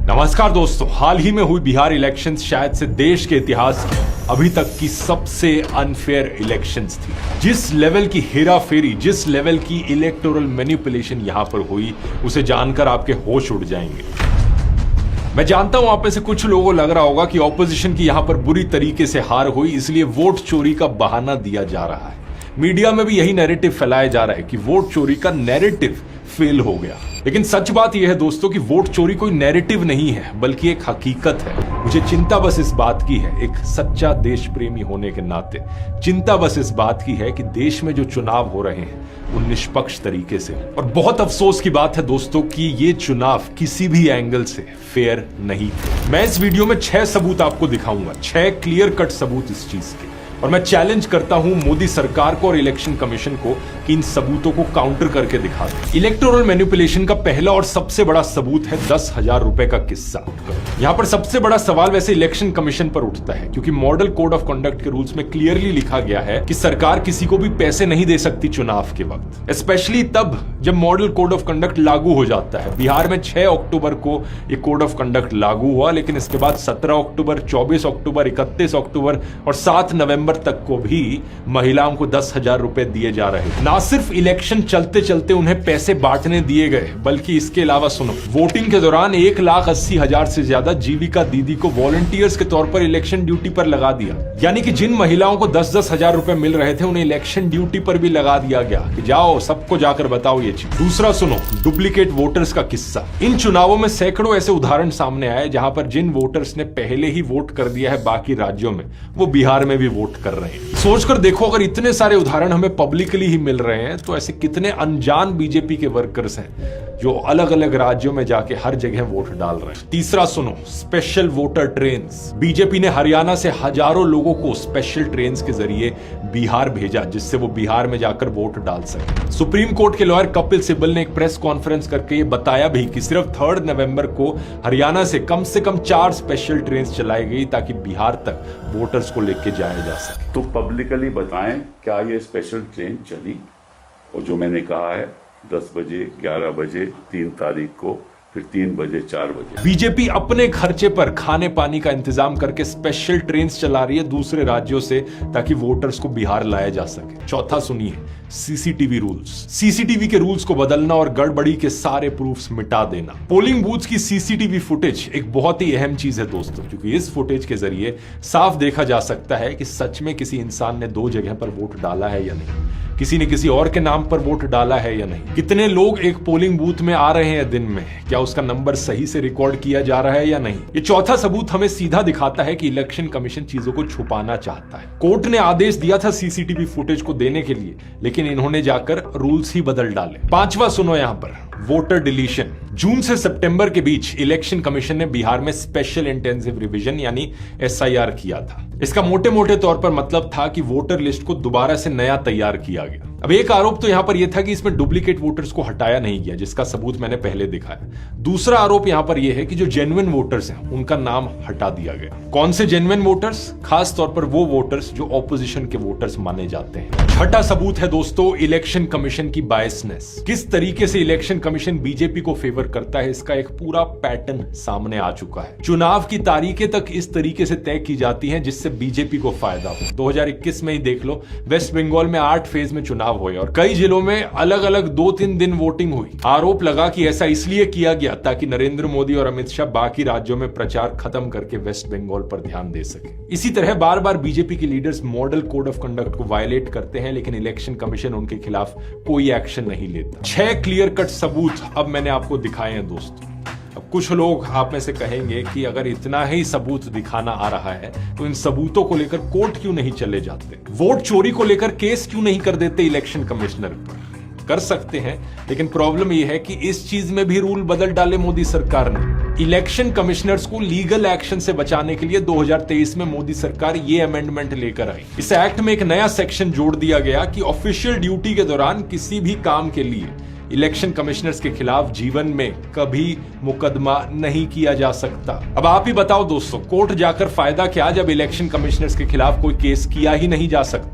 नमस्कार दोस्तों, हाल ही में हुई बिहार इलेक्शंस शायद से देश के इतिहास की अभी तक की सबसे अनफेयर इलेक्शंस थी। जिस लेवल की हेराफेरी, जिस लेवल की इलेक्टोरल मैनिपुलेशन यहां पर हुई, उसे जानकर आपके होश उड़ जाएंगे। मैं जानता हूं आप में से कुछ लोगों को लग रहा होगा कि ऑपोजिशन की यहां पर बुरी तरीके से हार हुई, इसलिए वोट चोरी का बहाना दिया जा रहा है। मीडिया में भी यही नैरेटिव फैलाया जा रहा है कि वोट चोरी का नैरेटिव फेल हो गया। लेकिन सच बात यह है दोस्तों कि वोट चोरी कोई नैरेटिव नहीं है, बल्कि एक हकीकत है। मुझे चिंता बस इस बात की है, एक सच्चा देश प्रेमी होने के नाते चिंता बस इस बात की है कि देश में जो चुनाव हो रहे हैं वो निष्पक्ष तरीके से, और बहुत अफसोस की बात है दोस्तों कि ये चुनाव किसी भी एंगल से फेयर नहीं थे। मैं इस वीडियो में 6 सबूत आपको दिखाऊंगा, 6 क्लियर कट सबूत इस चीज के, और मैं चैलेंज करता हूं मोदी सरकार को और इलेक्शन कमीशन को कि इन सबूतों को काउंटर करके दिखा दें। इलेक्टोरल मैनिपुलेशन का पहला और सबसे बड़ा सबूत है 10,000 रुपए का किस्सा। यहां पर सबसे बड़ा सवाल वैसे इलेक्शन कमीशन पर उठता है, क्योंकि मॉडल कोड ऑफ कंडक्ट के रूल्स में क्लियरली लिखा गया है कि सरकार किसी को भी पैसे नहीं दे सकती चुनाव के वक्त, स्पेशली तब जब मॉडल कोड ऑफ कंडक्ट लागू हो जाता है। बिहार में 6 अक्टूबर को ये कोड ऑफ कंडक्ट लागू हुआ, लेकिन इसके बाद 17 अक्टूबर, 24 अक्टूबर, 31 अक्टूबर और 7 नवंबर तक को भी महिलाओं को 10,000 रुपए दिए जा रहे थे। ना सिर्फ इलेक्शन चलते चलते उन्हें पैसे बांटने दिए गए, बल्कि इसके अलावा सुनो, वोटिंग के दौरान 1,80,000 से ज्यादा जीविका दीदी को वॉलंटियर्स के तौर पर इलेक्शन ड्यूटी पर लगा दिया। यानी कि जिन महिलाओं को 10-10 हजार रुपए मिल रहे थे, उन्हें इलेक्शन ड्यूटी पर भी लगा दिया गया कि जाओ सबको जाकर बताओ ये चीज। दूसरा सुनो, डुप्लीकेट वोटर्स का किस्सा। इन चुनावों में सैकड़ों ऐसे उदाहरण सामने आए जहां पर जिन वोटर्स ने पहले ही वोट कर दिया है बाकी राज्यों में, वो बिहार में भी वोट कर रहे हैं। सोचकर देखो, अगर इतने सारे उदाहरण हमें पब्लिकली ही मिल रहे हैं, तो ऐसे कितने अनजान बीजेपी के वर्कर्स हैं जो अलग अलग राज्यों में जाके हर जगह वोट डाल रहे हैं। तीसरा सुनो, स्पेशल वोटर ट्रेन्स। बीजेपी ने हरियाणा से हजारों लोगों को स्पेशल ट्रेन्स के जरिए बिहार भेजा, जिससे वो बिहार में जाकर वोट डाल सके। सुप्रीम कोर्ट के लॉयर कपिल सिब्बल ने एक प्रेस कॉन्फ्रेंस करके ये बताया भी कि सिर्फ 3 नवंबर को हरियाणा से कम 4 स्पेशल ट्रेन्स चलाई गई ताकि बिहार तक वोटर्स को लेके जाया जा सके। तो पब्लिकली बताएं क्या ये स्पेशल ट्रेन चली, और जो मैंने कहा है 10 बजे, 11 बजे, 3 तारीख को, फिर 3 बजे, 4 बजे। बीजेपी अपने खर्चे पर खाने पानी का इंतजाम करके स्पेशल ट्रेन्स चला रही है दूसरे राज्यों से ताकि वोटर्स को बिहार लाया जा सके। चौथा सुनिए, सीसीटीवी रूल्स। सीसीटीवी के रूल्स को बदलना और गड़बड़ी के सारे प्रूफ्स मिटा देना। पोलिंग बूथ्स की सीसीटीवी फुटेज एक बहुत ही अहम चीज है दोस्तों, क्योंकि इस फुटेज के जरिए साफ देखा जा सकता है कि सच में किसी इंसान ने 2 जगह पर वोट डाला है या नहीं, किसी ने किसी और के नाम पर वोट डाला है या नहीं, कितने लोग एक पोलिंग बूथ में आ रहे हैं दिन में, क्या उसका नंबर सही से रिकॉर्ड किया जा रहा है या नहीं। ये चौथा सबूत हमें सीधा दिखाता है कि इलेक्शन कमीशन चीजों को छुपाना चाहता है। कोर्ट ने आदेश दिया था सीसीटीवी फुटेज को देने के लिए, लेकिन इन्होंने जाकर रूल्स ही बदल डाले। पांचवा सुनो यहां पर, वोटर डिलीशन। जून से सितंबर के बीच इलेक्शन कमीशन ने बिहार में स्पेशल इंटेंसिव रिवीजन यानी SIR किया था। इसका मोटे मोटे तौर पर मतलब था कि वोटर लिस्ट को दोबारा से नया तैयार किया गया। अब एक आरोप तो यहां पर यह था कि इसमें डुप्लीकेट वोटर्स को हटाया नहीं गया, जिसका सबूत मैंने पहले दिखाया। दूसरा आरोप यहां पर यह है कि जो जेन्युइन वोटर्स हैं उनका नाम हटा दिया गया। कौन से जेन्युइन वोटर्स? खास तौर पर वो वोटर्स जो ऑपोजिशन के वोटर्स माने जाते हैं। छठा सबूत है दोस्तों, इलेक्शन कमीशन की बायसनेस। किस तरीके से इलेक्शन कमीशन बीजेपी को फेवर करता है, इसका एक पूरा पैटर्न सामने आ चुका है। चुनाव की तारीखें तक इस तरीके से तय की जाती हैं जिससे बीजेपी को फायदा हो। 2021 में ही देख लो, वेस्ट बंगाल में 8 फेज में चुनाव हुए और कई जिलों में अलग अलग 2-3 दिन वोटिंग हुई। आरोप लगा कि ऐसा इसलिए किया गया ताकि नरेंद्र मोदी और अमित शाह बाकी राज्यों में प्रचार खत्म करके वेस्ट बंगाल पर ध्यान दे सके। इसी तरह बार बार बीजेपी के leaders model code of conduct को वायलेट करते हैं, लेकिन इलेक्शन कमीशन उनके खिलाफ कोई एक्शन नहीं लेता। 6 क्लियर कट सबूत अब मैंने आपको दिखाए हैं दोस्तों। अब कुछ लोग आप में से कहेंगे कि अगर इतना ही सबूत दिखाना आ रहा है तो इन सबूतों को लेकर कोर्ट क्यों नहीं चले जाते, वोट चोरी को लेकर केस क्यों नहीं कर देते इलेक्शन कमिश्नर पर। कर सकते हैं, लेकिन प्रॉब्लम यह है कि इस चीज में भी रूल बदल डाले मोदी सरकार ने। इलेक्शन कमिश्नर्स को लीगल एक्शन से बचाने के लिए 2023 में मोदी सरकार ये अमेंडमेंट लेकर आई। इस एक्ट में एक नया सेक्शन जोड़ दिया गया कि ऑफिशियल ड्यूटी के दौरान किसी भी काम के लिए इलेक्शन कमिश्नर्स के खिलाफ जीवन में कभी मुकदमा नहीं किया जा सकता। अब आप ही बताओ दोस्तों, कोर्ट जाकर फायदा क्या जब इलेक्शन कमिश्नर्स के खिलाफ कोई केस किया ही नहीं जा सकता।